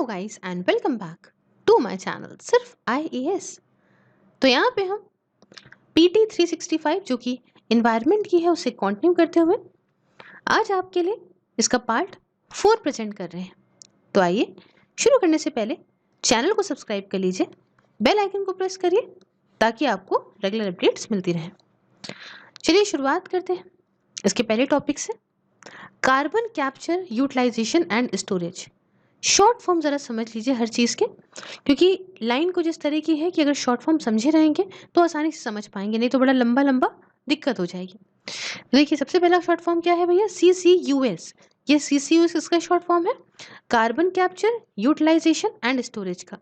Guys and welcome back to my channel सिर्फ IAS। तो यहाँ पे हम PT 365 जो कि इन्वायरमेंट की है उसे कंटिन्यू करते हुए आज आपके लिए इसका पार्ट 4 प्रेजेंट कर रहे हैं। तो आइए शुरू करने से पहले चैनल को सब्सक्राइब कर लीजिए, बेल आइकन को प्रेस करिए ताकि आपको रेगुलर अपडेट्स मिलती रहें। चलिए शुरुआत करते हैं इसके पहले टॉपिक से, carbon capture utilization and storage. Short form ज़रा समझ लीजिए हर चीज़ के, क्योंकि लाइन कुछ इस तरह की है कि अगर शॉर्ट फॉर्म समझे रहेंगे तो आसानी से समझ पाएंगे, नहीं तो बड़ा लंबा लंबा दिक्कत हो जाएगी। देखिए सबसे पहला शॉर्ट फॉर्म क्या है भैया, CCUS। ये CCUS इसका शॉर्ट फॉर्म है, carbon capture utilization and storage का।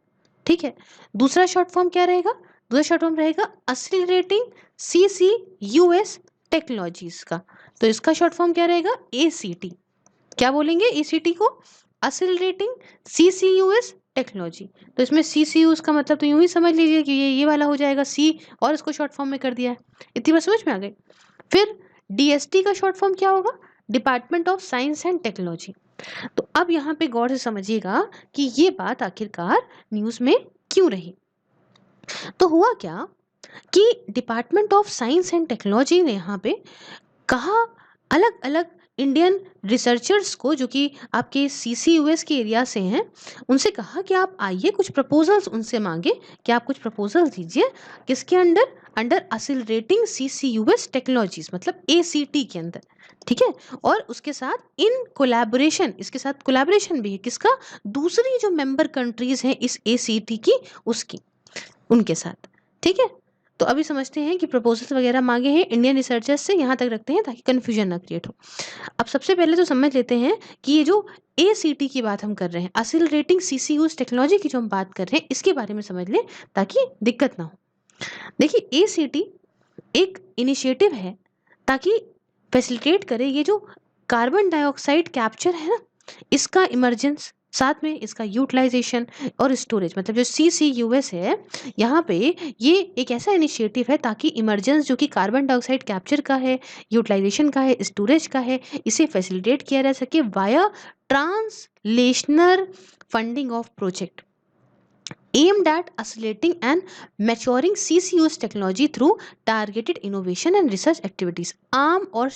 ठीक है, दूसरा शॉर्ट फॉर्म क्या रहेगा, दूसरा शॉर्ट फॉर्म रहेगा एक्सीलरेटिंग CCUS टेक्नोलॉजीज का। तो इसका शॉर्ट फॉर्म क्या रहेगा, ACT। क्या बोलेंगे ACT को, एक्सीलरेटिंग CCUS टेक्नोलॉजी। तो इसमें CCUS का मतलब तो यूं ही समझ लीजिए कि ये वाला हो जाएगा C, और इसको शॉर्ट फॉर्म में कर दिया है। इतनी बात समझ में आ गई। फिर DST का शॉर्ट फॉर्म क्या होगा, department of science and technology. तो अब यहाँ पे गौर से समझिएगा कि ये बात आखिरकार न्यूज में क्यों रही। तो हुआ क्या कि department of science and technology ने यहाँ पे कहा अलग अलग इंडियन रिसर्चर्स को जो कि आपके CCUS के एरिया से हैं, उनसे कहा कि आप आइए कुछ प्रपोजल्स उनसे मांगे कि आप कुछ प्रपोजल्स दीजिए किसके under, under accelerating CCUS technologies मतलब ACT के अंदर। ठीक है, और उसके साथ इन कोलैबोरेशन, इसके साथ कोलैबोरेशन भी है किसका, दूसरी जो मेंबर कंट्रीज हैं इस ACT की उसकी, उनके साथ। ठीक है, तो अभी समझते हैं कि प्रपोजल्स वगैरह मांगे हैं इंडियन रिसर्चर्स से, यहाँ तक रखते हैं ताकि कंफ्यूजन ना क्रिएट हो। अब सबसे पहले तो समझ लेते हैं कि ये जो ACT की बात हम कर रहे हैं, एक्सीलरेटिंग CCUS टेक्नोलॉजी की जो हम बात कर रहे हैं, इसके बारे में समझ लें ताकि दिक्कत ना हो। देखिए ACT एक इनिशिएटिव है ताकि फैसिलिटेट करे ये जो कार्बन डाइऑक्साइड कैप्चर है ना, इसका इमरजेंस, साथ में इसका यूटिलाइजेशन और स्टोरेज, मतलब जो CCUS है यहाँ पे ये एक ऐसा इनिशिएटिव है ताकि इमरजेंस जो कि कार्बन डाइऑक्साइड कैप्चर का है, यूटिलाइजेशन का है, स्टोरेज का है, इसे फैसिलिटेट किया जा सके via translational funding of project aimed at accelerating and maturing CCUS technology through targeted innovation and research activities। आम और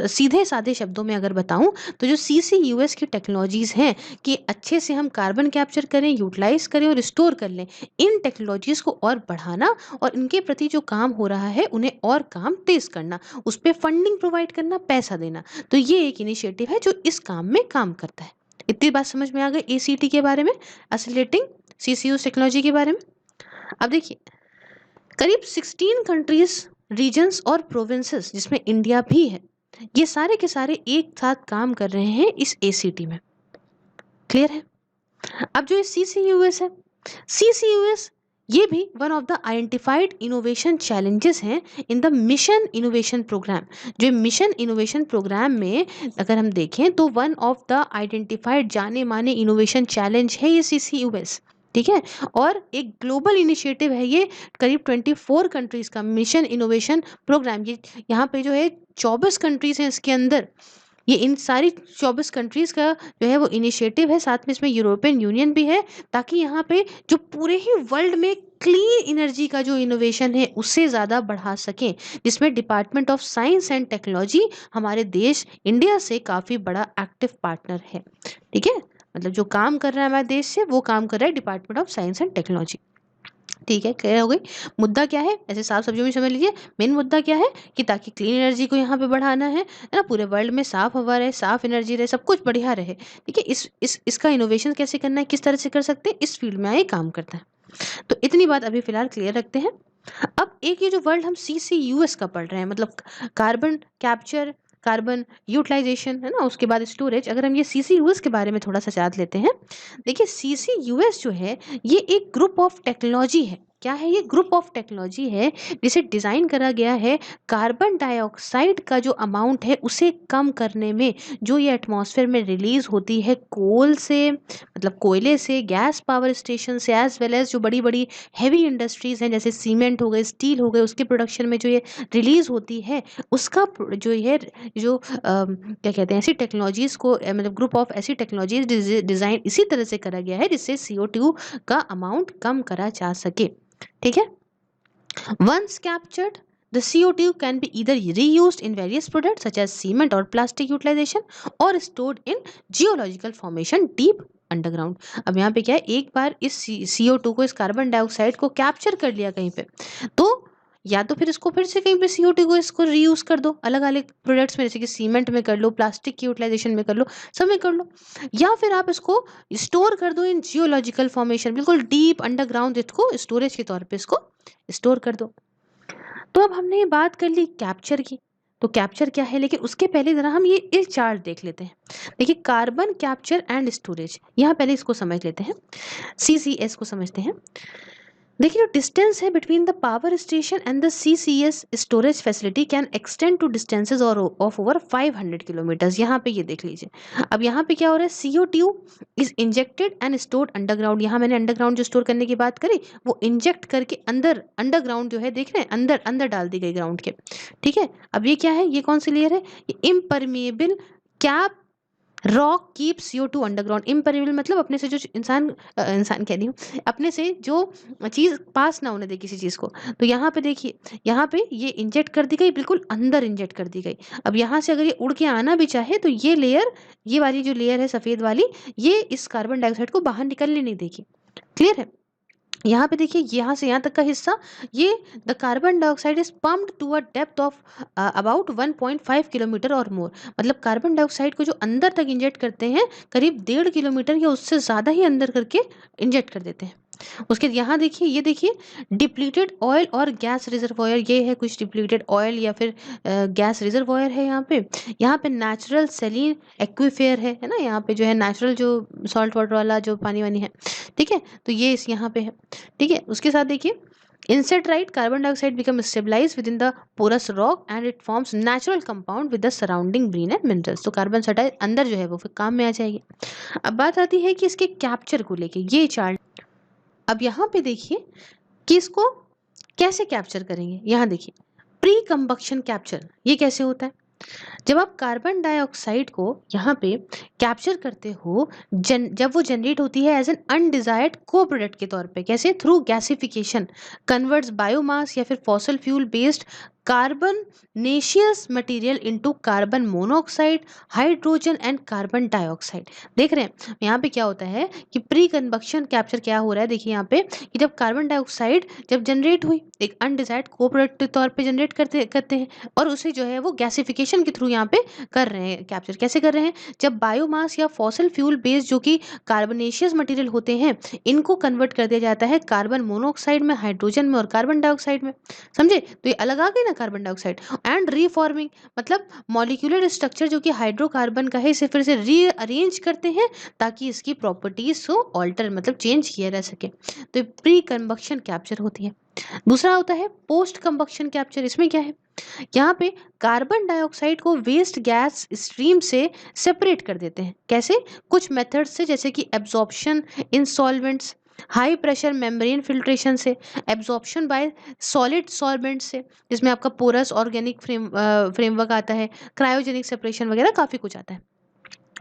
सीधे साधे शब्दों में अगर बताऊं तो जो CCUS की टेक्नोलॉजीज हैं कि अच्छे से हम कार्बन कैप्चर करें, यूटिलाइज करें और स्टोर कर लें, इन टेक्नोलॉजीज को और बढ़ाना और इनके प्रति जो काम हो रहा है उन्हें और काम तेज करना, उस पर फंडिंग प्रोवाइड करना, पैसा देना। तो ये एक इनिशिएटिव है जो इस काम में काम करता है। इतनी बात समझ में आ गई ACT के बारे में, एक्सीलरेटिंग CCUS टेक्नोलॉजी के बारे में। अब देखिए करीब 16 कंट्रीज, रीजन्स और प्रोविंसेस जिसमें इंडिया भी है, ये सारे के सारे एक साथ काम कर रहे हैं इस ACT में। क्लियर है। अब जो CCUS है, CCUS ये भी one of the identified innovation challenges हैं in the mission innovation program. जो मिशन इनोवेशन प्रोग्राम में अगर हम देखें तो वन ऑफ द आइडेंटिफाइड जाने माने इनोवेशन चैलेंज है ये CCUS। ठीक है, और एक ग्लोबल इनिशिएटिव है ये, करीब 24 कंट्रीज का मिशन इनोवेशन प्रोग्राम। ये यहाँ पे जो है 24 कंट्रीज हैं इसके अंदर, ये इन सारी 24 कंट्रीज का जो है वो इनिशिएटिव है, साथ में इसमें यूरोपियन यूनियन भी है, ताकि यहाँ पे जो पूरे ही वर्ल्ड में क्लीन एनर्जी का जो इनोवेशन है उससे ज़्यादा बढ़ा सकें, जिसमें department of science and technology हमारे देश इंडिया से काफ़ी बड़ा एक्टिव पार्टनर है। ठीक है, मतलब जो काम कर रहा है हमारे देश से वो काम कर रहा है department of science and technology. ठीक है, क्लियर हो गई। मुद्दा क्या है, ऐसे साफ शब्दों में समझ लीजिए, मेन मुद्दा क्या है कि ताकि क्लीन एनर्जी को यहाँ पे बढ़ाना है ना, पूरे वर्ल्ड में साफ हवा रहे, साफ एनर्जी रहे, सब कुछ बढ़िया रहे। ठीक है, इसका इनोवेशन कैसे करना है, किस तरह से कर सकते हैं, इस फील्ड में आए काम करता है। तो इतनी बात अभी फिलहाल क्लियर रखते हैं। अब एक ये जो वर्ल्ड हम CCUS का पढ़ रहे हैं, मतलब कार्बन कैप्चर, कार्बन यूटिलाइजेशन है ना, उसके बाद स्टोरेज, अगर हम ये CCUS के बारे में थोड़ा सा जान लेते हैं। देखिए CCUS जो है ये एक ग्रुप ऑफ टेक्नोलॉजी है। क्या है, ये ग्रुप ऑफ टेक्नोलॉजी है जिसे डिज़ाइन करा गया है कार्बन डाइऑक्साइड का जो अमाउंट है उसे कम करने में, जो ये एटमॉस्फेयर में रिलीज होती है कोल से, मतलब कोयले से, गैस पावर स्टेशन से, एज वेल एज जो बड़ी बड़ी हैवी इंडस्ट्रीज हैं जैसे सीमेंट हो गए, स्टील हो गए, उसके प्रोडक्शन में जो ये रिलीज होती है उसका जो है जो क्या कहते हैं, ऐसी टेक्नोलॉजीज को मतलब ग्रुप ऑफ ऐसी टेक्नोलॉजीज डिजाइन इसी तरह से करा गया है जिससे CO2 का अमाउंट कम करा जा सके। ठीक है, once captured the CO2 can be either reused in various products such as cement or plastic utilization or stored in geological formation deep underground. अब यहाँ पे क्या है, एक बार इस CO2 को, इस कार्बन डाइऑक्साइड को कैप्चर कर लिया कहीं पे, तो या तो फिर इसको फिर से कहीं पे CO2 को इसको रीयूज कर दो अलग अलग प्रोडक्ट्स में, जैसे कि सीमेंट में कर लो, प्लास्टिक की यूटिलाइजेशन में कर लो, सब में कर लो, या फिर आप इसको स्टोर कर दो इन जियोलॉजिकल फॉर्मेशन, बिल्कुल डीप अंडरग्राउंड, इसको स्टोरेज के तौर पे इसको स्टोर कर दो। तो अब हमने ये बात कर ली कैप्चर की, तो कैप्चर क्या है, लेकिन उसके पहले जरा हम ये इस चार्ट देख लेते हैं। देखिए कार्बन कैप्चर एंड स्टोरेज, यहाँ पहले इसको समझ लेते हैं, CCS को समझते हैं। देखिए जो डिस्टेंस है between the power station and the CCS storage facility can extend to distances और ऑफ ओवर 500 किलोमीटर्स। यहाँ पे ये देख लीजिए, अब यहाँ पे क्या हो रहा है, CO2 is injected and stored underground. यहाँ मैंने अंडरग्राउंड जो स्टोर करने की बात करी वो इंजेक्ट करके अंदर, अंडरग्राउंड जो है देख रहे हैं, अंदर अंदर डाल दी गई ग्राउंड के। ठीक है, अब ये क्या है, ये कौन सी लेयर है, ये impermeable cap rock keep CO2 underground. Impermeable मतलब अपने से जो इंसान कह रही हूँ, अपने से जो चीज़ पास ना होने दे किसी चीज़ को। तो यहाँ पे देखिए, यहाँ पे ये इंजेक्ट कर दी गई, बिल्कुल अंदर इंजेक्ट कर दी गई। अब यहाँ से अगर ये उड़ के आना भी चाहे तो ये लेयर, ये वाली जो लेयर है सफ़ेद वाली, ये इस कार्बन डाइऑक्साइड को बाहर निकलने नहीं देगी। क्लियर है, यहाँ पे देखिए यहाँ से यहाँ तक का हिस्सा, ये the carbon dioxide is pumped to a depth of about 1.5 kilometre और मोर। मतलब कार्बन डाइऑक्साइड को जो अंदर तक इंजेक्ट करते हैं, करीब 1.5 किलोमीटर या उससे ज़्यादा ही अंदर करके इंजेक्ट कर देते हैं। उसके यहाँ देखिए, ये देखिए डिप्लीटेड ऑयल और गैस रिजर्वॉयर, ये है कुछ डिप्लीटेड ऑयल या फिर गैस रिजर्वॉयर है यहाँ पे नेचुरल सेलिन एक्वीफेयर है ना, यहाँ पे जो है नेचुरल जो सॉल्ट वाटर वाला जो पानी वानी है। ठीक है, तो ये इस यहाँ पे है। ठीक है, उसके साथ देखिए insert right carbon dioxide becomes stabilized within the porous rock and it forms natural compound with the surrounding brine and minerals। तो कार्बन सटाइल अंदर जो है वो फिर काम में आ जाएगी। अब बात आती है कि इसके कैप्चर को लेके, ये चार्ट अब यहाँ पे देखिए कि इसको कैसे कैप्चर करेंगे। यहाँ देखिए प्री कंबक्शन कैप्चर, ये कैसे होता है, जब आप कार्बन डाइऑक्साइड को यहाँ पे कैप्चर करते हो, जब वो जनरेट होती है एज एन अनडिजायर्ड को प्रोडक्ट के तौर पे, कैसे, थ्रू गैसिफिकेशन कन्वर्ट्स बायोमास या फिर fossil fuel based carbonaceous material into carbon monoxide, hydrogen and carbon dioxide. देख रहे हैं यहाँ पे क्या होता है कि प्री कन्बक्शन कैप्चर क्या हो रहा है, देखिए यहाँ पे कि जब कार्बन डाइऑक्साइड जब जनरेट हुई एक अनडिजायर्ड को प्रोडक्ट के तौर पे जनरेट करते हैं, और उसे जो है वो गैसिफिकेशन के थ्रू यहाँ पे कर रहे हैं। कैप्चर कैसे कर रहे हैं, जब बायोमास या फॉसल फ्यूल बेस्ड जो कि कार्बनेशियस मटेरियल होते हैं, इनको कन्वर्ट कर दिया जाता है कार्बन मोनोऑक्साइड में, हाइड्रोजन में और कार्बन डाइऑक्साइड में। समझे, तो ये अलग आ गई ना कार्बन डाइऑक्साइड। एंड रीफॉर्मिंग मतलब मॉलिक्यूलर स्ट्रक्चर जो कि हाइड्रोकार्बन का है, इसे फिर से रीअरेंज करते हैं ताकि इसकी प्रॉपर्टीज को ऑल्टर मतलब चेंज किया जा सके। तो प्री कंबक्शन कैप्चर होती है। दूसरा होता है पोस्ट कंबक्शन कैप्चर। इसमें क्या है, यहाँ पे कार्बन डाइऑक्साइड को वेस्ट गैस स्ट्रीम से सेपरेट कर देते हैं। कैसे, कुछ मेथड्स से, जैसे कि absorption in solvents, high pressure membrane filtration से, एब्जॉर्प्शन बाय सॉलिड सॉल्वेंट से, जिसमें आपका पोरस ऑर्गेनिक फ्रेमवर्क आता है, क्रायोजेनिक सेपरेशन वगैरह काफ़ी कुछ आता है।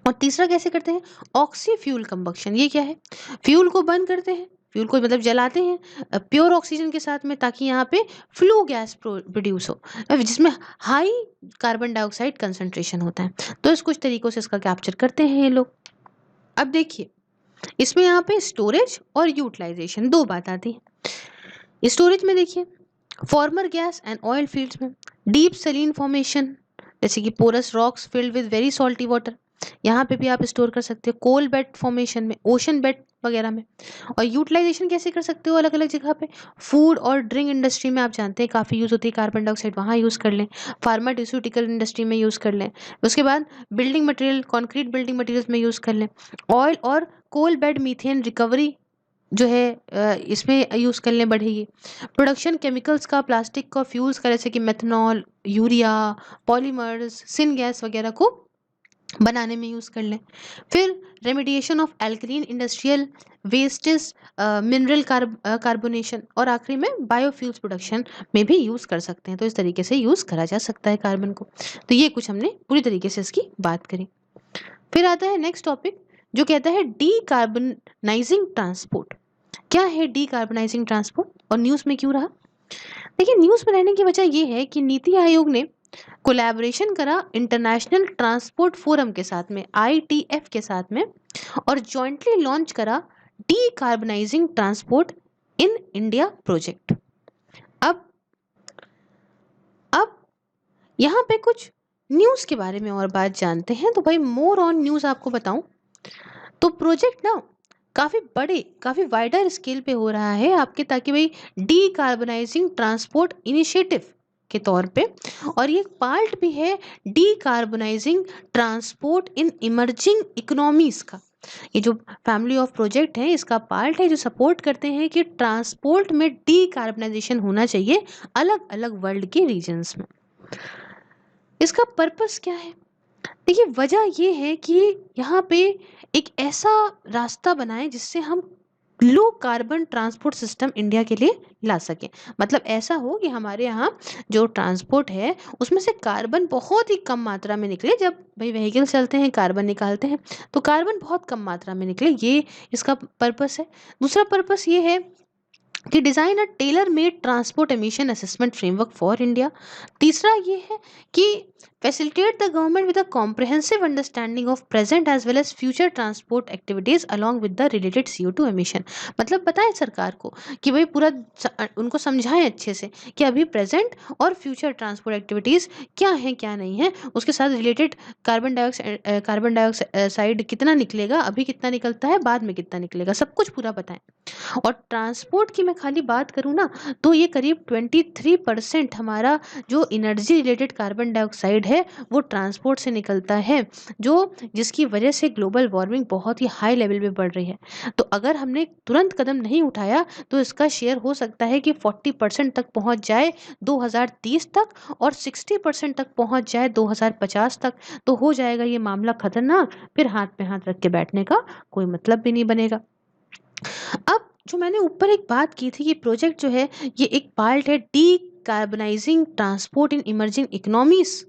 और तीसरा कैसे करते हैं, ऑक्सी फ्यूल कंबक्शन। ये क्या है, फ्यूल को बर्न करते हैं, फ्यूल को मतलब जलाते हैं प्योर ऑक्सीजन के साथ में, ताकि यहाँ पे फ्लू गैस प्रोड्यूस हो जिसमें हाई कार्बन डाइऑक्साइड कंसंट्रेशन होता है। तो इस कुछ तरीकों से इसका कैप्चर करते हैं ये लोग। अब देखिए इसमें यहाँ पे स्टोरेज और यूटिलाइजेशन दो बात आती है। स्टोरेज में देखिए former gas and oil fields में डीप सेलिन फॉर्मेशन, जैसे कि porous rocks filled with very salty water, यहाँ पे भी आप स्टोर कर सकते हो। कोल बेड फॉर्मेशन में, ओशन बेड वगैरह में। और यूटिलाइजेशन कैसे कर सकते हो, अलग अलग जगह पे, फूड और ड्रिंक इंडस्ट्री में आप जानते हैं काफ़ी यूज़ होती है कार्बन डाइऑक्साइड, वहाँ यूज़ कर लें। फार्मास्यूटिकल इंडस्ट्री में यूज़ कर लें। उसके बाद building material, concrete building materials में यूज़ कर लें। ऑयल और कोल बेड मीथेन रिकवरी जो है इसमें यूज़ करने बढ़ेगी। प्रोडक्शन केमिकल्स का, प्लास्टिक का, फ्यूल्स का, जैसे कि methanol, urea, polymers, syn gas वगैरह को बनाने में यूज़ कर लें। फिर remediation of alkaline industrial wastage, mineral carbonation, और आखिरी में बायोफ्यूल्स प्रोडक्शन में भी यूज़ कर सकते हैं। तो इस तरीके से यूज़ करा जा सकता है कार्बन को। तो ये कुछ हमने पूरी तरीके से इसकी बात करी। फिर आता है नेक्स्ट टॉपिक जो कहता है डीकार्बनाइजिंग ट्रांसपोर्ट। क्या है डीकार्बनाइजिंग ट्रांसपोर्ट और न्यूज़ में क्यों रहा? देखिए, न्यूज़ में रहने की वजह ये है कि नीति आयोग ने कोलैबोरेशन करा इंटरनेशनल ट्रांसपोर्ट फोरम के साथ में, ITF के साथ में, और जॉइंटली लॉन्च करा डीकार्बनाइजिंग ट्रांसपोर्ट इन इंडिया प्रोजेक्ट। अब अब यहाँ पे कुछ न्यूज़ के बारे में और बात जानते हैं। तो भाई मोर ऑन न्यूज़ आपको बताऊं तो प्रोजेक्ट ना काफ़ी बड़े, काफ़ी वाइडर स्केल पे हो रहा है आपके, ताकि भाई डीकार्बनाइजिंग ट्रांसपोर्ट इनिशिएटिव के तौर पे, और ये पार्ट भी है डीकार्बनाइजिंग ट्रांसपोर्ट इन इमर्जिंग इकोनॉमीज का। ये जो फैमिली ऑफ प्रोजेक्ट है इसका पार्ट है जो सपोर्ट करते हैं कि ट्रांसपोर्ट में डीकार्बनाइजेशन होना चाहिए अलग अलग वर्ल्ड के रीजन्स में। इसका पर्पस क्या है? देखिए, वजह ये है कि यहाँ पे एक ऐसा रास्ता बनाएं जिससे हम low carbon transport system India के लिए ला सकें। मतलब ऐसा हो कि हमारे यहाँ जो ट्रांसपोर्ट है उसमें से कार्बन बहुत ही कम मात्रा में निकले। जब भाई व्हीकल चलते हैं, कार्बन निकालते हैं, तो कार्बन बहुत कम मात्रा में निकले, ये इसका पर्पस है। दूसरा पर्पस ये है कि design a tailor made transport emission assessment framework for India. तीसरा ये है कि facilitate the government with a comprehensive understanding of present as well as future transport activities along with the related CO2 emission. मतलब बताएं सरकार को कि भाई पूरा उनको समझाएं अच्छे से कि अभी प्रेजेंट और फ्यूचर ट्रांसपोर्ट एक्टिविटीज़ क्या हैं क्या नहीं है, उसके साथ रिलेटेड कार्बन डाइऑक्साइड कितना निकलेगा, अभी कितना निकलता है, बाद में कितना निकलेगा, सब कुछ पूरा बताएं। और ट्रांसपोर्ट की मैं खाली बात करूँ ना तो ये करीब 23% हमारा जो एनर्जी रिलेटेड कार्बन डाइऑक्साइड है वो ट्रांसपोर्ट से निकलता है, जो जिसकी वजह से ग्लोबल वार्मिंग बहुत ही हाई लेवल पे बढ़ रही है। तो अगर हमने तुरंत कदम नहीं उठाया तो इसका शेयर हो सकता है कि 40% तक पहुंच जाए 2030 तक, और 60% तक पहुंच जाए 2050 तक। तो हो जाएगा ये मामला खतरनाक, फिर हाथ पे हाथ रख के बैठने का कोई मतलब भी नहीं बनेगा। अब जो मैंने ऊपर एक बात की थी कि प्रोजेक्ट जो है ये एक पार्ट है डीकार्बनाइजिंग ट्रांसपोर्ट इन इमर्जिंग इकोनॉमीज,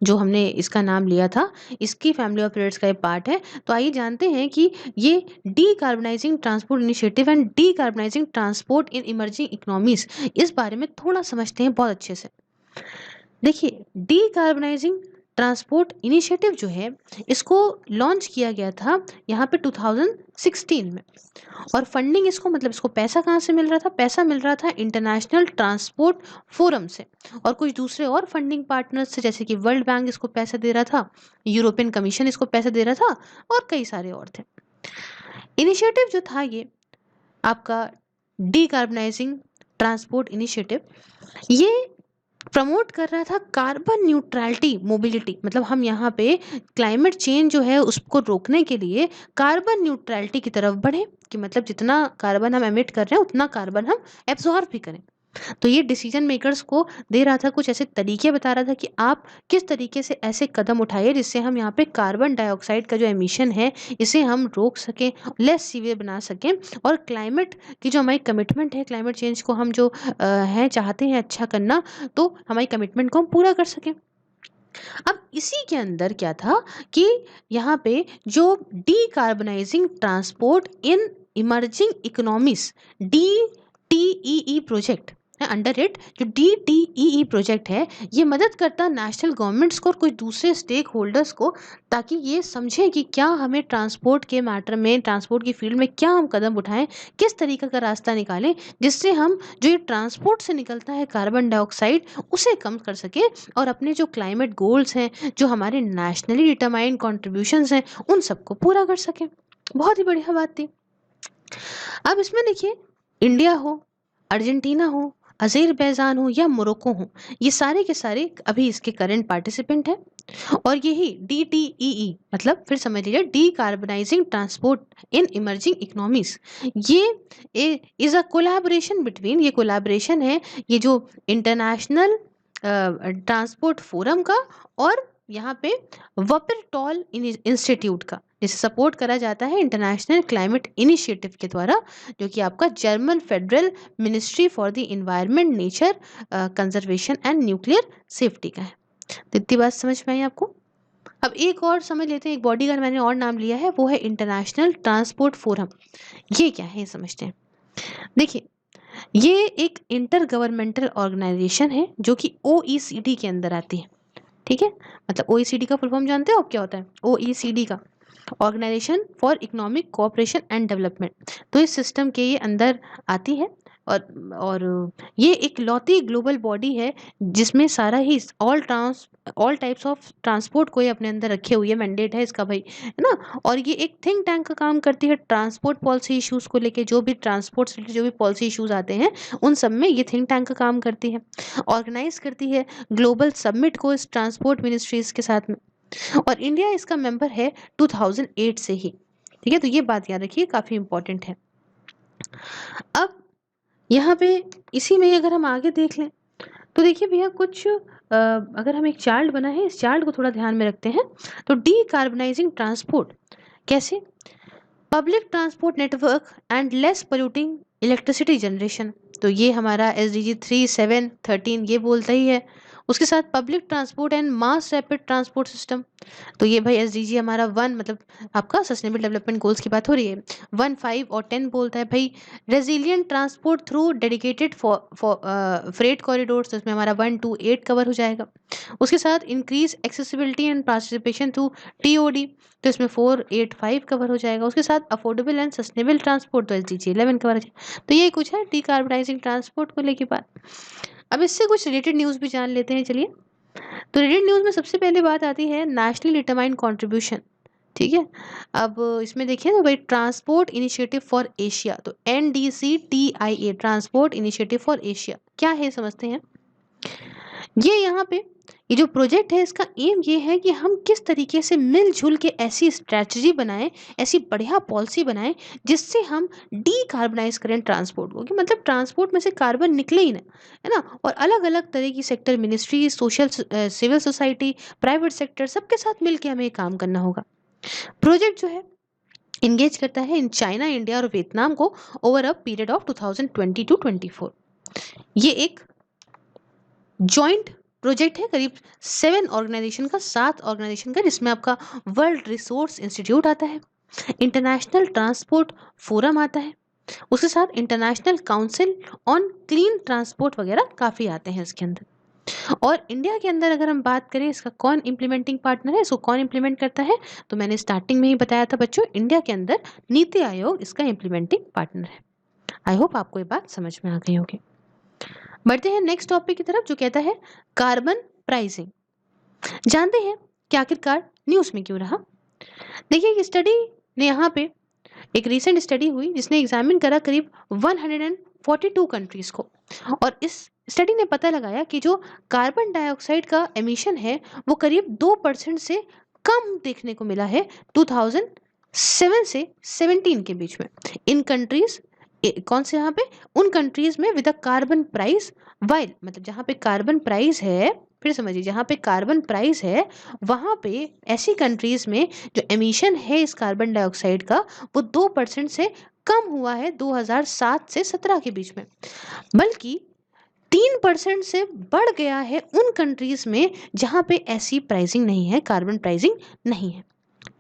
जो हमने इसका नाम लिया था, इसकी फैमिली ऑफ प्रोजेक्ट्स का एक पार्ट है। तो आइए जानते हैं कि ये decarbonising transport initiative and decarbonising transport in emerging economies, इस बारे में थोड़ा समझते हैं बहुत अच्छे से। देखिए, डीकार्बनाइजिंग ट्रांसपोर्ट इनिशिएटिव जो है इसको लॉन्च किया गया था यहाँ पे 2016 में, और फंडिंग इसको, मतलब इसको पैसा कहाँ से मिल रहा था? पैसा मिल रहा था इंटरनेशनल ट्रांसपोर्ट फोरम से और कुछ दूसरे और फंडिंग पार्टनर्स से, जैसे कि वर्ल्ड बैंक इसको पैसा दे रहा था, यूरोपियन कमीशन इसको पैसा दे रहा था, और कई सारे और थे। इनिशिएटिव जो था ये आपका डीकार्बनाइजिंग ट्रांसपोर्ट इनिशिएटिव, ये प्रमोट कर रहा था कार्बन न्यूट्रलिटी मोबिलिटी। मतलब हम यहाँ पे क्लाइमेट चेंज जो है उसको रोकने के लिए कार्बन न्यूट्रलिटी की तरफ बढ़े, कि मतलब जितना कार्बन हम एमिट कर रहे हैं उतना कार्बन हम एब्जॉर्ब भी करें। तो ये डिसीजन मेकर्स को दे रहा था, कुछ ऐसे तरीके बता रहा था कि आप किस तरीके से ऐसे कदम उठाइए जिससे हम यहाँ पे कार्बन डाइऑक्साइड का जो एमिशन है इसे हम रोक सकें, लेस सीवियर बना सकें, और क्लाइमेट की जो हमारी कमिटमेंट है, क्लाइमेट चेंज को हम जो है चाहते हैं अच्छा करना, तो हमारी कमिटमेंट को हम पूरा कर सकें। अब इसी के अंदर क्या था कि यहाँ पे जो decarbonising transport in emerging economies DTEE project है, अंडर इट जो DTEE प्रोजेक्ट है ये मदद करता नेशनल गवर्नमेंट्स को और कुछ दूसरे स्टेक होल्डर्स को, ताकि ये समझें कि क्या हमें ट्रांसपोर्ट के मैटर में, ट्रांसपोर्ट की फील्ड में क्या हम कदम उठाएं, किस तरीके का रास्ता निकालें जिससे हम जो ये ट्रांसपोर्ट से निकलता है कार्बन डाइऑक्साइड उसे कम कर सकें, और अपने जो क्लाइमेट गोल्स हैं, जो हमारे नेशनली डिटरमाइंड कॉन्ट्रीब्यूशंस हैं, उन सबको पूरा कर सकें। बहुत ही बढ़िया बात थी। अब इसमें देखिए, इंडिया हो, अर्जेंटीना हो, अज़रबैजान हो या मोरक्को हो, ये सारे के सारे अभी इसके करंट पार्टिसिपेंट हैं। और यही DTEE मतलब फिर समझ लीजिए डीकार्बनाइजिंग ट्रांसपोर्ट इन इमर्जिंग इकोनॉमीज, ये इज अ कोलैबोरेशन बिटवीन, ये कोलैबोरेशन है ये जो इंटरनेशनल ट्रांसपोर्ट फोरम का और यहाँ पे वपरटॉल इंस्टीट्यूट का, जिसे सपोर्ट करा जाता है इंटरनेशनल क्लाइमेट इनिशिएटिव के द्वारा, जो कि आपका German federal ministry for the environment, nature conservation and nuclear safety का है। तो इतनी बात समझ में आई आपको। अब एक और समझ लेते हैं, एक बॉडी का मैंने और नाम लिया है, वो है इंटरनेशनल ट्रांसपोर्ट फोरम। ये क्या है ये समझते हैं। देखिए, ये एक इंटर गवर्नमेंटल ऑर्गेनाइजेशन है जो कि OECD के अंदर आती है। ठीक है, मतलब OECD का फुल फॉर्म जानते हो आप क्या होता है? OECD का organisation for economic cooperation and development, तो इस सिस्टम के ये अंदर आती है। और ये एक लौती ग्लोबल बॉडी है जिसमें सारा ही ऑल टाइप्स ऑफ ट्रांसपोर्ट को ये अपने अंदर रखे हुए मैंडेट है इसका भाई, है ना। और ये एक थिंक टैंक का काम करती है ट्रांसपोर्ट पॉलिसी इश्यूज को लेके, जो भी ट्रांसपोर्ट से जो भी पॉलिसी इश्यूज आते हैं उन सब में ये थिंक टैंक का काम करती है। ऑर्गेनाइज करती है ग्लोबल समिट को इस ट्रांसपोर्ट मिनिस्ट्रीज के साथ में, और इंडिया इसका मेंबर है 2008 से ही। ठीक है, तो ये बात याद रखिए, काफी इंपॉर्टेंट है। अब यहाँ पे इसी में अगर हम आगे देख लें तो देखिए भैया कुछ अगर हम एक चार्ट बना है, इस चार्ट को थोड़ा ध्यान में रखते हैं। तो डीकार्बनाइजिंग ट्रांसपोर्ट कैसे, public transport network and less polluting electricity generation, तो ये हमारा SDG 3, 7, 13 ये बोलता ही है। उसके साथ public transport and mass rapid transport system, तो ये भाई SDG हमारा 1 मतलब आपका सस्टेनेबल डेवलपमेंट गोल्स की बात हो रही है, 1, 5 और 10 बोलता है भाई resilient transport through dedicated freight corridors, इसमें हमारा 1 to 8 कवर हो जाएगा। उसके साथ increase accessibility and participation through TOD, तो इसमें 4, 8, 5 कवर हो जाएगा। उसके साथ अफोर्डेबल एंड सस्टेनेबल ट्रांसपोर्ट, तो SDG 11 कवर हो जाएगा। तो ये कुछ है डिकार्बनाइजिंग ट्रांसपोर्ट को लेके बात। अब इससे कुछ रिलेटेड न्यूज़ भी जान लेते हैं, चलिए। तो रिलेटेड न्यूज़ में सबसे पहले बात आती है नेशनली डिटरमाइंड कंट्रीब्यूशन। ठीक है, अब इसमें देखिए ना भाई ट्रांसपोर्ट इनिशिएटिव फॉर एशिया, तो NDCTIA transport initiative for Asia क्या है समझते हैं। ये यहाँ पे ये जो प्रोजेक्ट है इसका एम ये है कि हम किस तरीके से मिलजुल के ऐसी स्ट्रेटजी बनाएं, ऐसी बढ़िया पॉलिसी बनाएं जिससे हम डीकार्बनाइज करें ट्रांसपोर्ट को, कि मतलब ट्रांसपोर्ट में से कार्बन निकले ही ना, है ना। और अलग अलग तरह की sector, ministry, social civil society, private sector, सबके साथ मिलकर हमें काम करना होगा। प्रोजेक्ट जो है इंगेज करता है इन चाइना, इंडिया और वियतनाम को over a period of 2020 to 24। ये एक जॉइंट प्रोजेक्ट है करीब 7 ऑर्गेनाइजेशन का, 7 ऑर्गेनाइजेशन का, जिसमें आपका वर्ल्ड रिसोर्स इंस्टीट्यूट आता है, इंटरनेशनल ट्रांसपोर्ट फोरम आता है, उसके साथ international council on clean transport वगैरह काफ़ी आते हैं इसके अंदर। और इंडिया के अंदर अगर हम बात करें इसका कौन इम्प्लीमेंटिंग पार्टनर है, इसको कौन इम्प्लीमेंट करता है, तो मैंने स्टार्टिंग में ही बताया था बच्चों, इंडिया के अंदर नीति आयोग इसका इम्प्लीमेंटिंग पार्टनर है। आई होप आपको ये बात समझ में आ गई होगी। बढ़ते हैं नेक्स्ट टॉपिक की तरफ जो कहता है कार्बन प्राइसिंग। जानते हैं कि आखिरकार न्यूज़ में क्यों रहा। देखिए, एक स्टडी ने यहाँ पे एक रीसेंट स्टडी हुई जिसने एग्जामिन करा करीब 142 कंट्रीज को, और इस स्टडी ने पता लगाया कि जो कार्बन डाइऑक्साइड का एमिशन है वो करीब 2% से कम देखने को मिला है 2007 से 17 के बीच में इन कंट्रीज। कौन से यहाँ पे, उन कंट्रीज में विद कार्बन प्राइस वाइल, मतलब जहाँ पे कार्बन प्राइस है, फिर समझिए जहाँ पे कार्बन प्राइस है वहाँ पे ऐसी कंट्रीज में जो एमिशन है इस कार्बन डाइऑक्साइड का वो 2% से कम हुआ है 2007 से 17 के बीच में, बल्कि 3% से बढ़ गया है उन कंट्रीज में जहाँ पे ऐसी प्राइसिंग नहीं है, कार्बन प्राइसिंग नहीं है।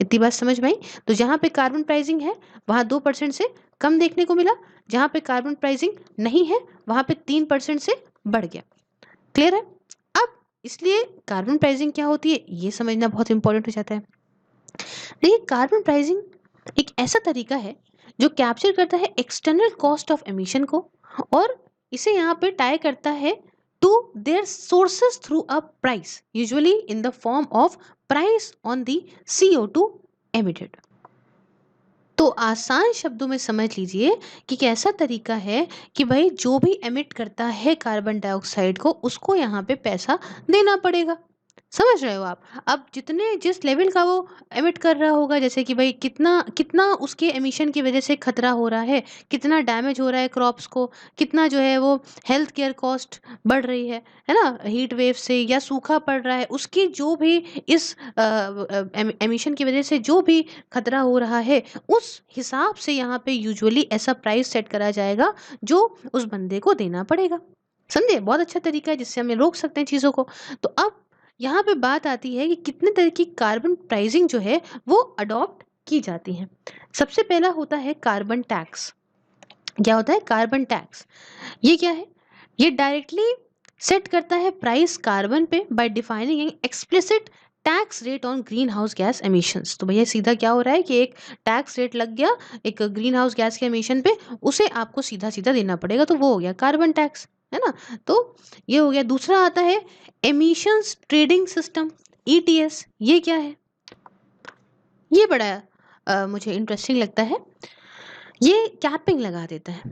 इतनी बात समझ में आई। तो जहाँ पे कार्बन प्राइसिंग है वहाँ 2% से कम देखने को मिला, जहाँ पे कार्बन प्राइसिंग नहीं है वहाँ पे 3% से बढ़ गया। क्लियर है। अब इसलिए कार्बन प्राइसिंग क्या होती है ये समझना बहुत इंपॉर्टेंट हो जाता है। देखिए, कार्बन प्राइसिंग एक ऐसा तरीका है जो कैप्चर करता है एक्सटर्नल कॉस्ट ऑफ एमिशन को, और इसे यहाँ पे टाई करता है to their sources through a price, usually in the form of price on the CO2 emitted. तो आसान शब्दों में समझ लीजिए कि कैसा तरीका है कि भाई जो भी एमिट करता है कार्बन डाइऑक्साइड को उसको यहाँ पे पैसा देना पड़ेगा, समझ रहे हो आप? अब जितने जिस लेवल का वो एमिट कर रहा होगा, जैसे कि भाई कितना कितना उसके एमिशन की वजह से खतरा हो रहा है, कितना डैमेज हो रहा है क्रॉप्स को, कितना जो है वो हेल्थ केयर कॉस्ट बढ़ रही है ना? हीट वेव से या सूखा पड़ रहा है, उसकी जो भी इस एमिशन की वजह से जो भी खतरा हो रहा है, उस हिसाब से यहाँ पे यूजुअली ऐसा प्राइस सेट करा जाएगा जो उस बंदे को देना पड़ेगा। समझे? बहुत अच्छा तरीका है जिससे हम रोक सकते हैं चीज़ों को। तो अब यहाँ पे बात आती है कि कितने तरह की कार्बन प्राइसिंग जो है वो अडॉप्ट की जाती है। सबसे पहला होता है कार्बन टैक्स। क्या होता है? Carbon tax. ये क्या है? ये डायरेक्टली सेट करता है प्राइस कार्बन पे bye defining an explicit tax rate on green house gas emissions. तो भैया सीधा क्या हो रहा है कि एक टैक्स रेट लग गया एक ग्रीन हाउस गैस के एमिशन पे, उसे आपको सीधा सीधा देना पड़ेगा, तो वो हो गया कार्बन टैक्स, है ना? तो ये हो गया। दूसरा आता है एमिशंस ट्रेडिंग सिस्टम, ईटीएस। ये क्या है? ये बड़ा मुझे इंटरेस्टिंग लगता है। ये कैपिंग लगा देता है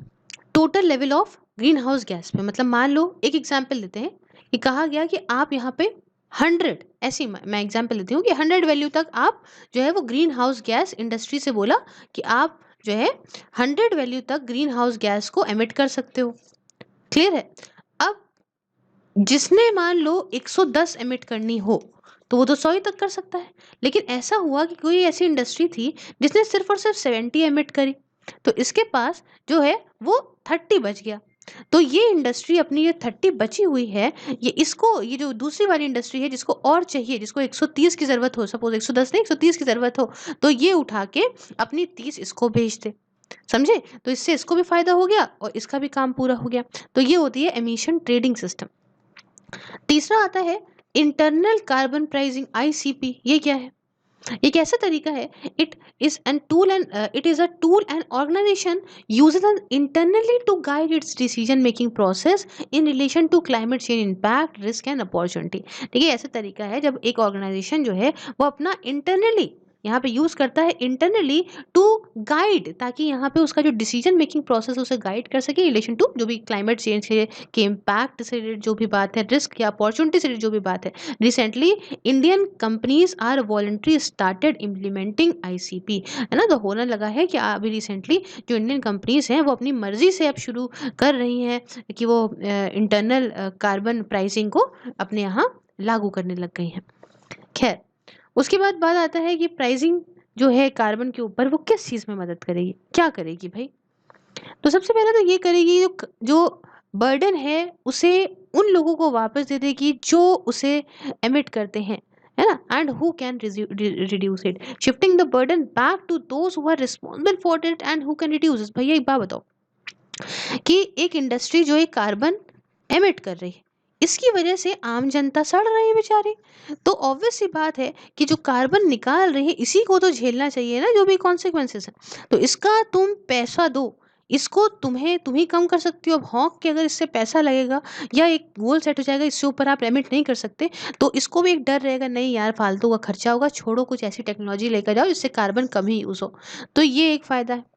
total level of green house gas पे। मतलब मान लो एक एग्जांपल लेते हैं कि कहा गया कि आप यहाँ पे 100, ऐसी मैं एग्जांपल लेती हूँ कि 100 वैल्यू तक आप जो है वो ग्रीन हाउस गैस इंडस्ट्री से बोला कि आप जो है 100 वैल्यू तक ग्रीन हाउस गैस को एमिट कर सकते हो। क्लियर है? अब जिसने मान लो 110 एमिट करनी हो तो वो तो 100 ही तक कर सकता है। लेकिन ऐसा हुआ कि कोई ऐसी इंडस्ट्री थी जिसने सिर्फ और सिर्फ 70 एमिट करी, तो इसके पास जो है वो 30 बच गया। तो ये इंडस्ट्री अपनी ये 30 बची हुई है, ये इसको ये जो दूसरी वाली इंडस्ट्री है जिसको और चाहिए, जिसको 130 की ज़रूरत हो, सपोज़ 110 नहीं 130 की ज़रूरत हो, तो ये उठा के अपनी 30 इसको भेज दे। समझे? तो इससे इसको भी फ़ायदा हो गया और इसका भी काम पूरा हो गया। तो ये होती है एमिशन ट्रेडिंग सिस्टम। तीसरा आता है इंटरनल कार्बन प्राइसिंग, आईसीपी। ये क्या है? एक ऐसा तरीका है, it is a tool and organisation used internally to guide its decision making process in relation to climate change impact risk and opportunity. ठीक है, ऐसा तरीका है जब एक ऑर्गेनाइजेशन जो है वो अपना इंटरनली यहाँ पे यूज करता है इंटरनली टू गाइड, ताकि यहाँ पे उसका जो डिसीजन मेकिंग प्रोसेस उसे गाइड कर सके रिलेशन टू जो भी क्लाइमेट चेंज के इम्पैक्ट से related जो भी बात है, रिस्क या अपॉर्चुनिटी से related जो भी बात है। Recently Indian companies are voluntary started implementing ICP, है ना? तो होने लगा है कि अभी रिसेंटली जो इंडियन कंपनीज हैं वो अपनी मर्जी से अब शुरू कर रही हैं कि वो इंटरनल कार्बन प्राइसिंग को अपने यहाँ लागू करने लग गई हैं। खैर, उसके बाद बात आता है कि प्राइसिंग जो है कार्बन के ऊपर वो किस चीज़ में मदद करेगी, क्या करेगी भाई? तो सबसे पहले तो ये करेगी जो बर्डन है उसे उन लोगों को वापस दे देगी जो उसे एमिट करते हैं, है ना? And who can reduce it, shifting the burden back to those who are responsible for it and who can reduce it. भैया एक बात बताओ कि एक इंडस्ट्री जो एक कार्बन एमिट कर रही है, इसकी वजह से आम जनता सड़ रही है बेचारी। तो ऑब्वियस सी बात है कि जो कार्बन निकाल रही है इसी को तो झेलना चाहिए ना, जो भी कॉन्सिक्वेंसेस है। तो इसका तुम पैसा दो, इसको तुम ही कम कर सकती हो। अब हॉक के अगर इससे पैसा लगेगा या एक गोल सेट हो जाएगा इससे ऊपर आप एमिट नहीं कर सकते, तो इसको भी एक डर रहेगा, नहीं यार फालतू का खर्चा होगा, छोड़ो कुछ ऐसी टेक्नोलॉजी लेकर जाओ जिससे कार्बन कम ही यूज़ हो। तो ये एक फ़ायदा है।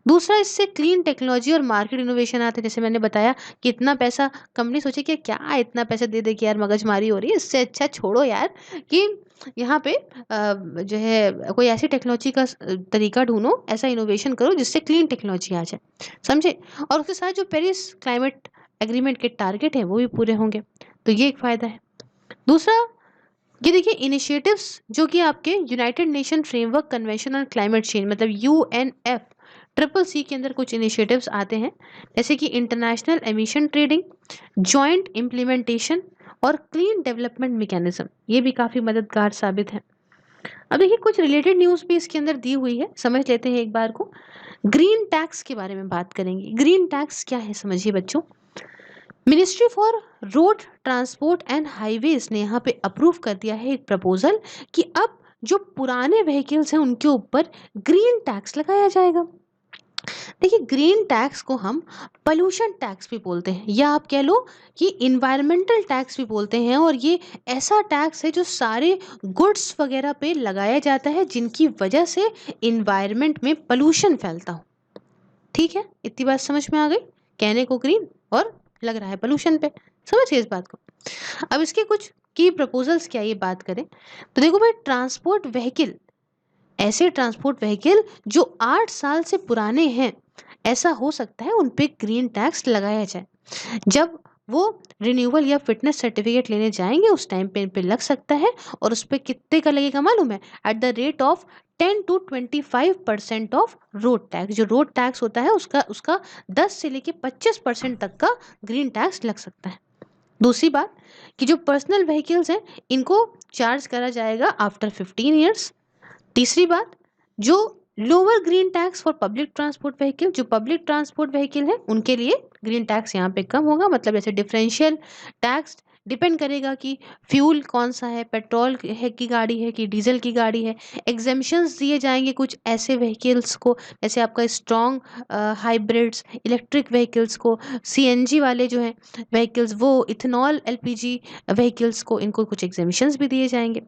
दूसरा, इससे क्लीन टेक्नोलॉजी और मार्केट इनोवेशन आते हैं। जैसे मैंने बताया कि इतना पैसा कंपनी सोचे कि क्या इतना पैसा दे दे के यार मगजमारी हो रही है, इससे अच्छा छोड़ो यार कि यहाँ पे जो है कोई ऐसी टेक्नोलॉजी का तरीका ढूंढो, ऐसा इनोवेशन करो जिससे क्लीन टेक्नोलॉजी आ जाए। समझे? और उसके साथ जो पेरिस क्लाइमेट एग्रीमेंट के टारगेट हैं वो भी पूरे होंगे। तो ये एक फ़ायदा है। दूसरा, ये देखिए इनिशिएटिव्स जो कि आपके United nation framework convention on climate change, मतलब यूएनएफ ट्रिपल सी के अंदर कुछ इनिशिएटिव्स आते हैं, जैसे कि international emission trading, joint implementation और क्लीन डेवलपमेंट मैकेनिज्म। ये भी काफ़ी मददगार साबित है। अब देखिए कुछ रिलेटेड न्यूज़ भी इसके अंदर दी हुई है, समझ लेते हैं एक बार को। ग्रीन टैक्स के बारे में बात करेंगे। ग्रीन टैक्स क्या है समझिए बच्चों। Ministry for road transport and highways ने यहाँ पे अप्रूव कर दिया है एक प्रपोजल कि अब जो पुराने व्हीकल्स हैं उनके ऊपर ग्रीन टैक्स लगाया जाएगा। देखिए ग्रीन टैक्स को हम पोल्यूशन टैक्स भी बोलते हैं, या आप कह लो कि इन्वायरमेंटल टैक्स भी बोलते हैं। और ये ऐसा टैक्स है जो सारे गुड्स वगैरह पे लगाया जाता है जिनकी वजह से इन्वायरमेंट में पोल्यूशन फैलता हो। ठीक है, इतनी बात समझ में आ गई। कहने को ग्रीन और लग रहा है पोल्यूशन पे। समझिए इस बात को। अब इसके कुछ की प्रपोजल्स क्या ये बात करें तो देखो भाई, ट्रांसपोर्ट व्हीकल, ऐसे ट्रांसपोर्ट व्हीकल जो 8 साल से पुराने हैं, ऐसा हो सकता है उन पे ग्रीन टैक्स लगाया जाए। जब वो रिन्यूअल या फिटनेस सर्टिफिकेट लेने जाएंगे उस टाइम पे इन पे लग सकता है। और उस पे कितने का लगेगा मालूम है? At the rate of 10 to 25% of road tax. जो रोड टैक्स होता है उसका उसका 10 से लेके 25% तक का ग्रीन टैक्स लग सकता है। दूसरी बात कि जो पर्सनल व्हीकल्स हैं इनको चार्ज करा जाएगा आफ्टर 15 ईयर्स। तीसरी बात, जो lower green tax for public transport vehicle, जो पब्लिक ट्रांसपोर्ट व्हीकल है उनके लिए ग्रीन टैक्स यहाँ पे कम होगा। मतलब जैसे डिफरेंशियल टैक्स डिपेंड करेगा कि फ्यूल कौन सा है, पेट्रोल है की गाड़ी है कि डीजल की गाड़ी है। एग्जेम्पशंस दिए जाएंगे कुछ ऐसे व्हीकल्स को, जैसे आपका स्ट्रॉन्ग हाइब्रिड्स, इलेक्ट्रिक व्हीकल्स को, सीएनजी वाले जो हैं व्हीकल्स, वो इथेनॉल एलपीजी व्हीकल्स को, इनको कुछ एग्जेम्पशंस भी दिए जाएंगे।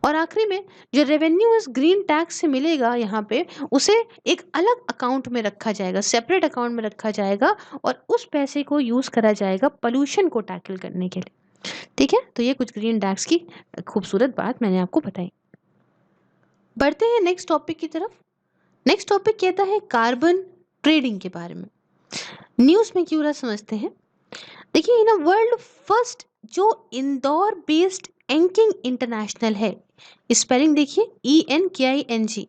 और आखिरी में जो रेवेन्यू इस ग्रीन टैक्स से मिलेगा यहाँ पे, उसे एक अलग अकाउंट में रखा जाएगा, सेपरेट अकाउंट में रखा जाएगा, और उस पैसे को यूज करा जाएगा पोल्यूशन को टैकल करने के लिए। ठीक है, तो ये कुछ ग्रीन टैक्स की खूबसूरत बात मैंने आपको बताई। बढ़ते हैं नेक्स्ट टॉपिक की तरफ। नेक्स्ट टॉपिक कहता है कार्बन ट्रेडिंग के बारे में। न्यूज में क्यों रहा समझते हैं। देखिए, ना वर्ल्ड फर्स्ट जो इंदौर बेस्ड एंकिंग इंटरनेशनल है, स्पेलिंग देखिए ENKING,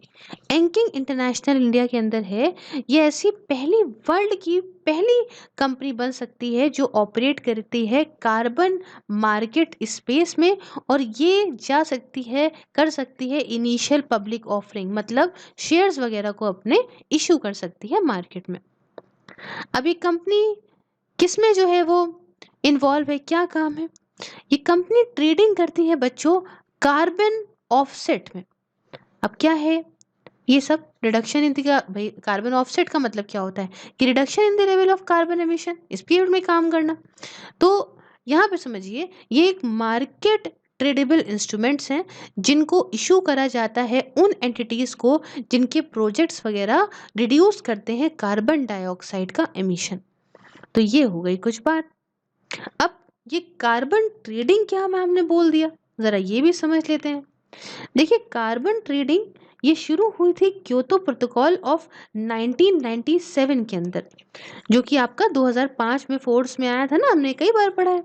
एंकिंग इंटरनेशनल इंडिया के अंदर है। ये ऐसी पहली वर्ल्ड की पहली कंपनी बन सकती है जो ऑपरेट करती है कार्बन मार्केट स्पेस में, और ये जा सकती है, कर सकती है इनिशियल पब्लिक ऑफरिंग, मतलब शेयर्स वगैरह को अपने इशू कर सकती है मार्केट में। अब ये कंपनी किसमें जो है वो इन्वॉल्व है, क्या काम है? ये कंपनी ट्रेडिंग करती है बच्चों कार्बन ऑफसेट में। अब क्या है ये सब? रिडक्शन इन द, भाई कार्बन ऑफसेट का मतलब क्या होता है कि reduction in the level of carbon emission, इस पीरियड में काम करना। तो यहाँ पे समझिए, ये एक मार्केट ट्रेडेबल इंस्ट्रूमेंट्स हैं जिनको इशू करा जाता है उन एंटिटीज को जिनके प्रोजेक्ट्स वगैरह रिड्यूस करते हैं कार्बन डाइऑक्साइड का एमिशन। तो ये हो गई कुछ बात। अब ये कार्बन ट्रेडिंग क्या मैं हमने बोल दिया, जरा ये भी समझ लेते हैं। देखिए, कार्बन ट्रेडिंग ये शुरू हुई थी क्योतो प्रोटोकॉल ऑफ 1997 के अंदर, जो कि आपका 2005 में फोर्स में आया था ना, हमने कई बार पढ़ा है।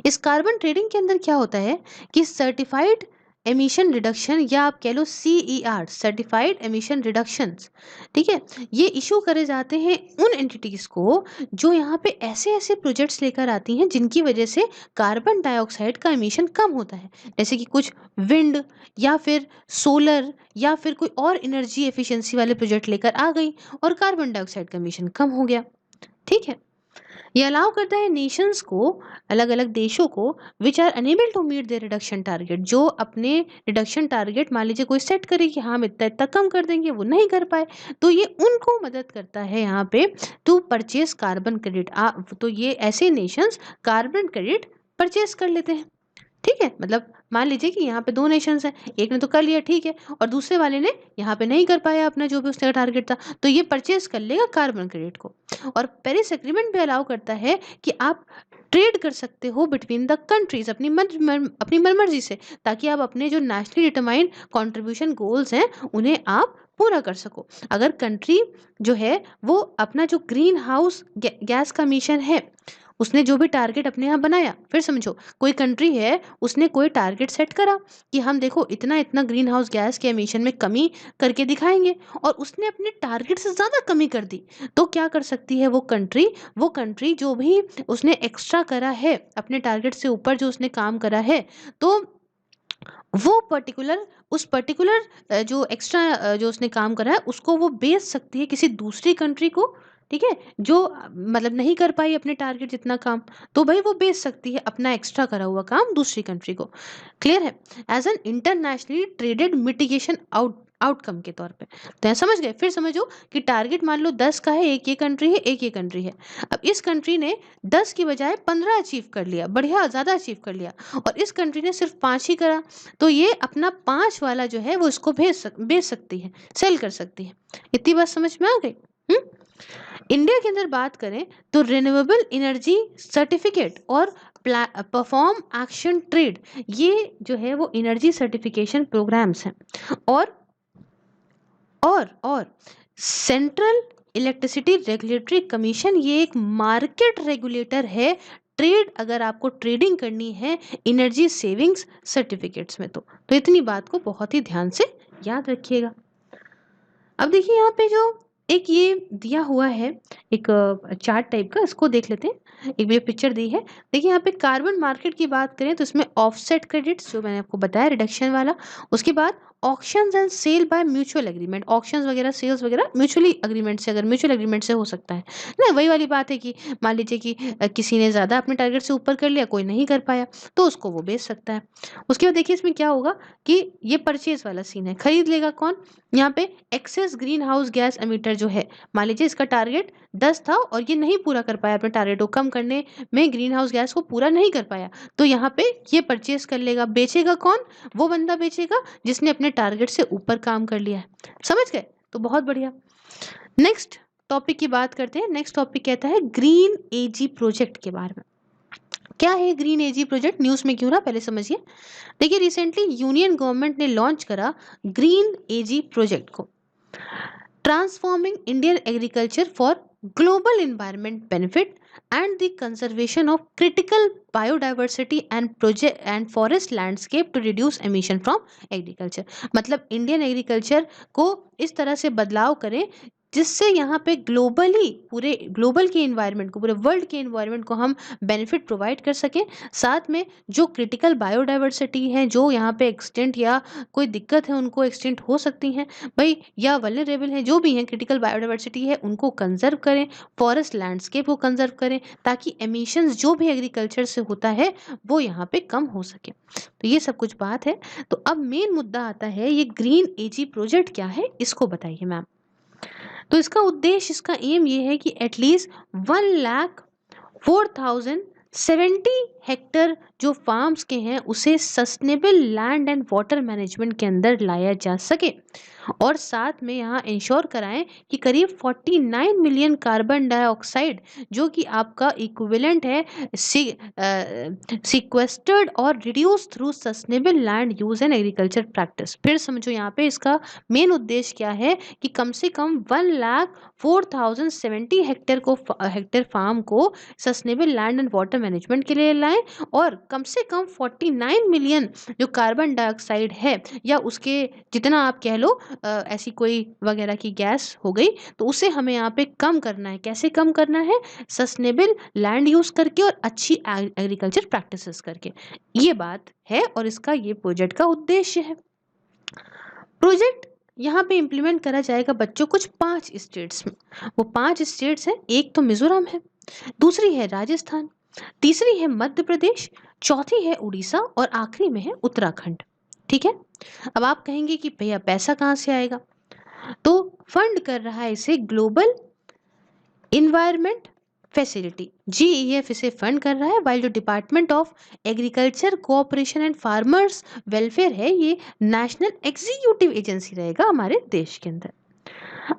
इस कार्बन ट्रेडिंग के अंदर क्या होता है कि सर्टिफाइड एमिशन रिडक्शन, या आप कह लो CER, सर्टिफाइड एमिशन रिडक्शंस, ठीक है, ये इशू करे जाते हैं उन एंटिटीज को जो यहाँ पे ऐसे ऐसे प्रोजेक्ट्स लेकर आती हैं जिनकी वजह से कार्बन डाइऑक्साइड का एमिशन कम होता है। जैसे कि कुछ विंड या फिर सोलर या फिर कोई और एनर्जी एफिशिएंसी वाले प्रोजेक्ट लेकर आ गई और कार्बन डाइऑक्साइड का एमिशन कम हो गया। ठीक है, ये अलाउ करता है नेशंस को, अलग अलग देशों को, which are unable to meet their reduction target, जो अपने रिडक्शन टारगेट मान लीजिए कोई सेट करे कि हाँ हम इतना इतना कम कर देंगे, वो नहीं कर पाए, तो ये उनको मदद करता है यहाँ पे टू परचेज कार्बन क्रेडिट। तो ये ऐसे नेशंस कार्बन क्रेडिट परचेज कर लेते हैं। ठीक है, मतलब मान लीजिए कि यहाँ पे दो नेशंस हैं, एक ने तो कर लिया ठीक है, और दूसरे वाले ने यहाँ पे नहीं कर पाया अपना जो भी उसका टारगेट था, तो ये परचेज कर लेगा कार्बन क्रेडिट को। और पेरिस एग्रीमेंट भी अलाउ करता है कि आप ट्रेड कर सकते हो बिटवीन द कंट्रीज अपनी मनमर्जी से, ताकि आप अपने जो नेशनली डिटरमाइंड कंट्रीब्यूशन गोल्स हैं उन्हें आप पूरा कर सको। अगर कंट्री जो है वो अपना जो ग्रीन हाउस गैस का मिशन है, उसने जो भी टारगेट अपने यहाँ बनाया, फिर समझो कोई कंट्री है उसने कोई टारगेट सेट करा कि हम देखो इतना इतना ग्रीन हाउस गैस के एमिशन में कमी करके दिखाएंगे, और उसने अपने टारगेट से ज़्यादा कमी कर दी, तो क्या कर सकती है वो कंट्री जो भी उसने एक्स्ट्रा करा है अपने टारगेट से ऊपर जो उसने काम करा है, तो वो पर्टिकुलर जो एक्स्ट्रा जो उसने काम करा है उसको वो बेच सकती है किसी दूसरी कंट्री को। ठीक है, जो मतलब नहीं कर पाई अपने टारगेट जितना काम, तो भाई वो बेच सकती है अपना एक्स्ट्रा करा हुआ काम दूसरी कंट्री को। क्लियर है? As an internationally traded mitigation outcome के तौर पे। तो यहाँ समझ गए? फिर समझो कि टारगेट मान लो 10 का है, एक ये कंट्री है, एक ये कंट्री है। अब इस कंट्री ने 10 की बजाय 15 अचीव कर लिया, बढ़िया ज़्यादा अचीव कर लिया, और इस कंट्री ने सिर्फ 5 ही करा, तो ये अपना 5 वाला जो है वो इसको बेच सकती है, सेल कर सकती है। इतनी बात समझ में आ गई? इंडिया के अंदर बात करें तो रिन्यूएबल एनर्जी सर्टिफिकेट और परफॉर्म एक्शन ट्रेड, ये जो है वो एनर्जी सर्टिफिकेशन प्रोग्राम्स हैं। और और सेंट्रल इलेक्ट्रिसिटी रेगुलेटरी कमीशन, ये एक मार्केट रेगुलेटर है। ट्रेड, अगर आपको ट्रेडिंग करनी है एनर्जी सेविंग्स सर्टिफिकेट्स में तो इतनी बात को बहुत ही ध्यान से याद रखिएगा। अब देखिए यहाँ पे जो एक ये दिया हुआ है एक चार्ट टाइप का, इसको देख लेते हैं। एक ये पिक्चर दी है, देखिए यहाँ पे कार्बन मार्केट की बात करें तो इसमें ऑफसेट क्रेडिट्स जो मैंने आपको बताया रिडक्शन वाला, उसके बाद auctions and sale by mutual agreement, auctions वगैरह सेल्स वगैरह म्यूचुअली अग्रीमेंट से, अगर म्यूचुअल एग्रीमेंट से हो सकता है ना। वही वाली बात है कि मान लीजिए कि किसी ने ज़्यादा अपने टारगेट से ऊपर कर लिया, कोई नहीं कर पाया, तो उसको वो बेच सकता है। उसके बाद देखिए इसमें क्या होगा कि ये परचेज वाला सीन है, खरीद लेगा कौन। यहाँ पे excess green house gas emitter जो है, मान लीजिए इसका टारगेट 10 था और ये नहीं पूरा कर पाया, अपने टारगेट को कम करने में ग्रीन हाउस गैस को पूरा नहीं कर पाया, तो यहाँ पे ये परचेज कर लेगा। बेचेगा कौन, वो बंदा बेचेगा जिसने अपने टारगेट से ऊपर काम कर लिया है। समझ गए, तो बहुत बढ़िया। नेक्स्ट टॉपिक की बात करते हैं। नेक्स्ट टॉपिक कहता है ग्रीन एजी प्रोजेक्ट के बारे में। क्या है ग्रीन एजी प्रोजेक्ट, न्यूज में क्यों रहा, पहले समझिए। देखिए रिसेंटली यूनियन गवर्नमेंट ने लॉन्च करा ग्रीन एजी प्रोजेक्ट को, transforming Indian agriculture for global environment benefit and the conservation of critical biodiversity and project and forest landscape to reduce emission from agriculture। मतलब इंडियन एग्रीकल्चर को इस तरह से बदलाव करें जिससे यहाँ पे ग्लोबली, पूरे ग्लोबल के एनवायरनमेंट को, पूरे वर्ल्ड के एनवायरनमेंट को हम बेनिफिट प्रोवाइड कर सकें। साथ में जो क्रिटिकल बायोडाइवर्सिटी है, जो यहाँ पे एक्सटेंट या कोई दिक्कत है उनको एक्सटेंट हो सकती हैं भाई, या वल्नरेबल है, जो भी हैं क्रिटिकल बायोडाइवर्सिटी है, उनको कंजर्व करें, फॉरेस्ट लैंडस्केप को कंजर्व करें, ताकि एमिशंस जो भी एग्रीकल्चर से होता है वो यहाँ पे कम हो सके। तो ये सब कुछ बात है। तो अब मेन मुद्दा आता है, ये ग्रीन एजी प्रोजेक्ट क्या है, इसको बताइए मैम। तो इसका उद्देश्य, इसका एम ये है कि एटलीस्ट 1,04,070 हेक्टर जो फार्म्स के हैं उसे sustainable land and water management के अंदर लाया जा सके, और साथ में यहाँ इंश्योर कराएं कि करीब 49 मिलियन कार्बन डाइऑक्साइड जो कि आपका इक्विवेलेंट है सिक्वेस्टर्ड और reduce through sustainable land use and agriculture practice. फिर समझो यहाँ पे इसका मेन उद्देश्य क्या है कि कम से कम 1,04,070 हेक्टेयर फार्म को sustainable land and water management के लिए लाएं, और कम से कम 49 मिलियन जो कार्बन डाइऑक्साइड है या उसके जितना आप कह लो ऐसी कोई वगैरह की गैस हो गई, तो उसे हमें यहाँ पे कम करना है। कैसे कम करना है, सस्टेनेबल लैंड यूज करके और अच्छी एग्रीकल्चर प्रैक्टिसेस करके। ये बात है और इसका ये प्रोजेक्ट का उद्देश्य है। प्रोजेक्ट यहाँ पे इम्प्लीमेंट करा जाएगा बच्चों कुछ 5 स्टेट्स में। वो 5 स्टेट्स हैं, एक तो मिजोरम है, दूसरी है राजस्थान, तीसरी है मध्य प्रदेश, चौथी है उड़ीसा और आखिरी में है उत्तराखंड। ठीक है। अब आप कहेंगे कि भैया पैसा कहाँ से आएगा, तो फंड कर रहा है इसे ग्लोबल इन्वायरमेंट फैसिलिटी, GEF इसे फंड कर रहा है, वाइल जो department of agriculture cooperation and farmers welfare है, ये नेशनल एग्जीक्यूटिव एजेंसी रहेगा हमारे देश के अंदर।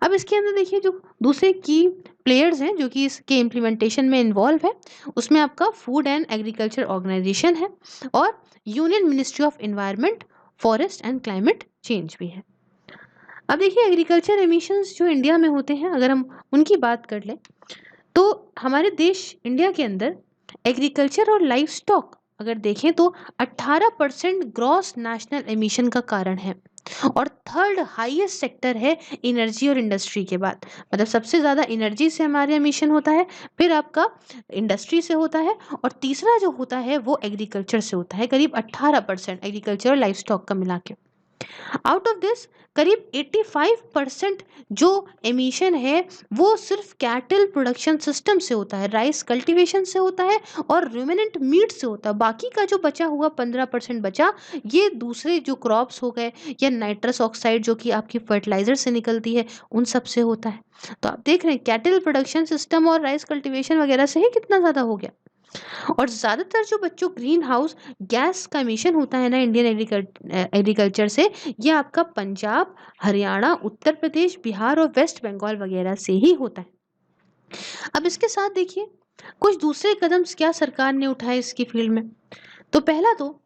अब इसके अंदर देखिए जो दूसरे की प्लेयर्स हैं जो कि इसके इम्प्लीमेंटेशन में इन्वॉल्व है, उसमें आपका फूड एंड एग्रीकल्चर ऑर्गेनाइजेशन है और union ministry of environment, forest and climate change भी है। अब देखिए एग्रीकल्चर एमिशंस जो इंडिया में होते हैं, अगर हम उनकी बात कर लें तो हमारे देश इंडिया के अंदर एग्रीकल्चर और लाइफ स्टॉक अगर देखें तो 18% ग्रॉस नेशनल एमिशन का कारण है, और थर्ड हाईएस्ट सेक्टर है एनर्जी और इंडस्ट्री के बाद। मतलब सबसे ज़्यादा एनर्जी से हमारे एमिशन होता है, फिर आपका इंडस्ट्री से होता है, और तीसरा जो होता है वो एग्रीकल्चर से होता है, करीब 18% एग्रीकल्चर और लाइफ स्टॉक का मिला के। आउट ऑफ दिस करीब 85% जो एमिशन है वो सिर्फ कैटल प्रोडक्शन सिस्टम से होता है, राइस कल्टीवेशन से होता है और रूमिनेंट मीट से होता है। बाकी का जो बचा हुआ 15% बचा, ये दूसरे जो क्रॉप्स हो गए या नाइट्रस ऑक्साइड जो कि आपकी फर्टिलाइजर से निकलती है, उन सब से होता है। तो आप देख रहे हैं कैटल प्रोडक्शन सिस्टम और राइस कल्टीवेशन वगैरह से ही कितना ज़्यादा हो गया। और ज़्यादातर जो बच्चों ग्रीन हाउस गैस का एमिशन होता है ना इंडियन एग्रीकल्चर से, ये आपका पंजाब, हरियाणा, उत्तर प्रदेश, बिहार और वेस्ट बंगाल वगैरह से ही होता है। अब इसके साथ देखिए कुछ दूसरे कदम क्या सरकार ने उठाए इसकी फील्ड में? तो पहला तो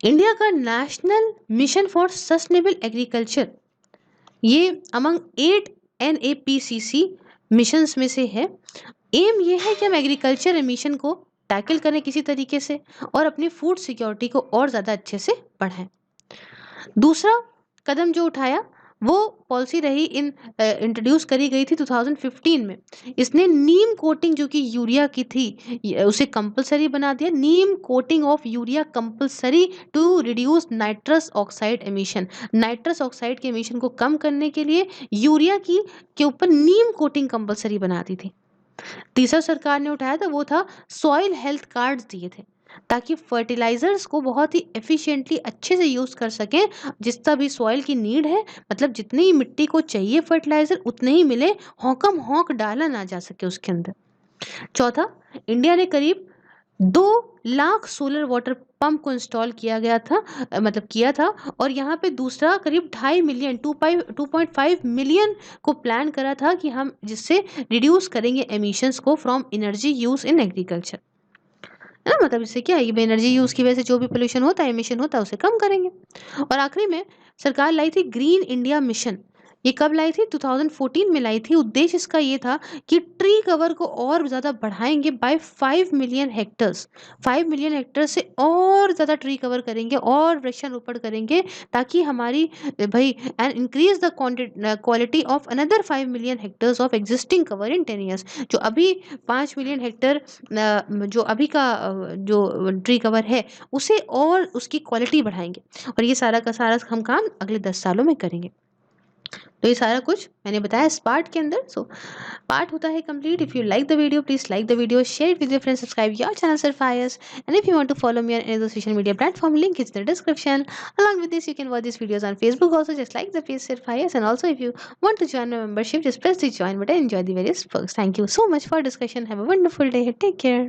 इंडिया का national mission for sustainable agriculture, ये अमंग 8 NAPCC मिशंस में से है। एम ये है कि हम एग्रीकल्चर एमिशन को टैकल करें किसी तरीके से और अपनी फूड सिक्योरिटी को और ज़्यादा अच्छे से बढ़ाएं। दूसरा कदम जो उठाया वो पॉलिसी रही इंट्रोड्यूस करी गई थी 2015 में। इसने नीम कोटिंग जो कि यूरिया की थी उसे कंपलसरी बना दिया। Neem coating of urea compulsory to reduce nitrous oxide emission. Nitrous oxide के एमिशन को कम करने के लिए यूरिया की के ऊपर नीम कोटिंग कंपलसरी बना दी थी। तीसरा सरकार ने उठाया था वो था सॉइल हेल्थ कार्ड्स दिए थे, ताकि फर्टिलाइजर्स को बहुत ही एफिशिएंटली अच्छे से यूज कर सकें। जितना भी सॉइल की नीड है, मतलब जितनी मिट्टी को चाहिए फर्टिलाइजर उतने ही मिले, हॉकम हॉक डाला ना जा सके उसके अंदर। चौथा, इंडिया ने करीब 2 लाख सोलर वाटर पंप को इंस्टॉल किया गया था, मतलब किया था। और यहाँ पे दूसरा करीब 2.5 मिलियन 2.5 मिलियन को प्लान करा था कि हम जिससे रिड्यूस करेंगे एमिशंस को from energy use in agriculture. है ना, मतलब इससे क्या है, ये एनर्जी यूज की वजह से जो भी पोल्यूशन होता है, एमिशन होता है, उसे कम करेंगे। और आखिरी में सरकार लाई थी ग्रीन इंडिया मिशन। ये कब लाई थी? 2014 में लाई थी। उद्देश्य इसका ये था कि ट्री कवर को और ज़्यादा बढ़ाएंगे by 5 million hectares. 5 million hectare से और ज़्यादा ट्री कवर करेंगे और वृक्षारोपण करेंगे, ताकि हमारी भाई and increase the quality of another 5 million hectares of existing cover in 10 years. जो अभी 5 मिलियन हेक्टर जो अभी का जो ट्री कवर है उसे और उसकी क्वालिटी बढ़ाएंगे। और ये सारा का सारा हम काम अगले 10 सालों में करेंगे। तो ये सारा कुछ मैंने बताया इस पार्ट के अंदर। सो पार्ट होता है complete. If you like the video, please like the video, share it with your friends, subscribe your channel Surfires, and if you want to follow me on any of the social media platform, link is in the description. Along with this, you can watch these videos on Facebook also, just like the page Surfires. And also, if you want to join my membership, just press the join button. Enjoy the various perks. Thank you so much for discussion. Have a wonderful day. Take care.